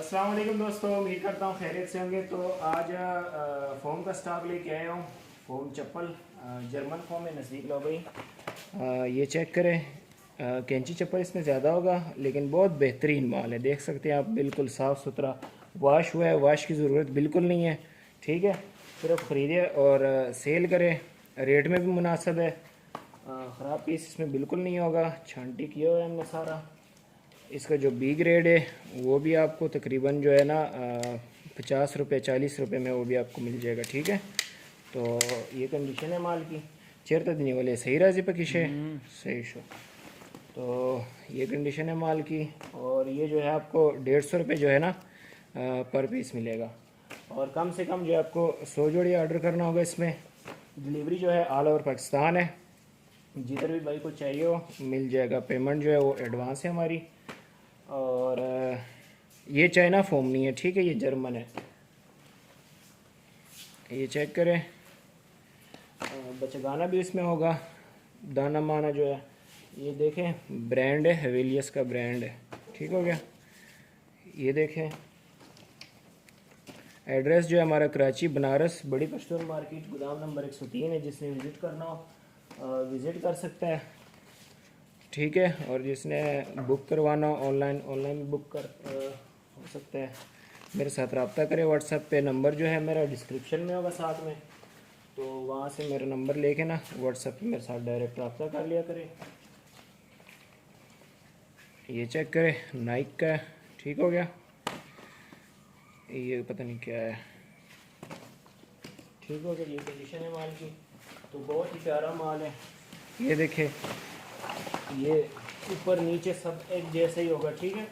अस्सलाम वालेकुम दोस्तों, उम्मीद करता हूँ खैरियत से होंगे। तो आज फ़ोम का स्टॉक लेके आया हूँ। फ़ोम चप्पल जर्मन फ़ोम में नज़दीक लो गई। ये चेक करें, कैंची चप्पल इसमें ज़्यादा होगा लेकिन बहुत बेहतरीन माल है। देख सकते हैं आप, बिल्कुल साफ़ सुथरा वॉश हुआ है, वॉश की ज़रूरत बिल्कुल नहीं है। ठीक है, सिर्फ ख़रीदे और सेल करें। रेट में भी मुनासिब है, ख़राब पीस इसमें बिल्कुल नहीं होगा। छांटी किया हुआ है हमने सारा। इसका जो बी ग्रेड है वो भी आपको तकरीबन जो है ना 50 रुपये 40 रुपये में वो भी आपको मिल जाएगा। ठीक है, तो ये कंडीशन है माल की। चेरता नहीं वाले सही राजी पकीशे सही शो। तो ये कंडीशन है माल की, और ये जो है आपको 150 रुपये जो है ना पर पीस मिलेगा। और कम से कम जो है आपको 100 जोड़ी ऑर्डर करना होगा। इसमें डिलीवरी जो है ऑल ओवर पाकिस्तान है। जिधर भी भाई को चाहिए हो मिल जाएगा। पेमेंट जो है वो एडवांस है हमारी। और ये चाइना फोम नहीं है, ठीक है, ये जर्मन है। ये चेक करें, बचगाना भी इसमें होगा। दाना माना जो है ये देखें, ब्रांड है, हवेलियस का ब्रांड है। ठीक हो गया। ये देखें, एड्रेस जो है हमारा कराची बनारस बड़ी पश्तून मार्केट गोदाम नंबर 103 है। जिसने विज़िट करना हो विज़िट कर सकता है। ठीक है, और जिसने बुक करवाना हो ऑनलाइन भी बुक कर हो सकता है। मेरे साथ रब्ता करें व्हाट्सएप पे। नंबर जो है मेरा डिस्क्रिप्शन में होगा साथ में, तो वहाँ से मेरा नंबर लेके ना व्हाट्सएप पे मेरे साथ डायरेक्ट रब्ता कर लिया करें। ये चेक करें, नाइक का है। ठीक हो गया। ये पता नहीं क्या है। ठीक हो गया। ये कंडीशन है माल की, तो बहुत ही प्यारा माल है। ये देखें, ये ऊपर नीचे सब एक जैसे ही होगा। ठीक है,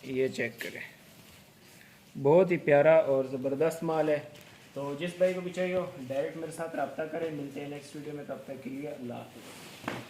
ये चेक करें, बहुत ही प्यारा और ज़बरदस्त माल है। तो जिस भाई को भी चाहिए हो डायरेक्ट मेरे साथ रब्ता करें। मिलते हैं नेक्स्ट वीडियो में, तब तक के लिए अल्लाह हाफ़िज़।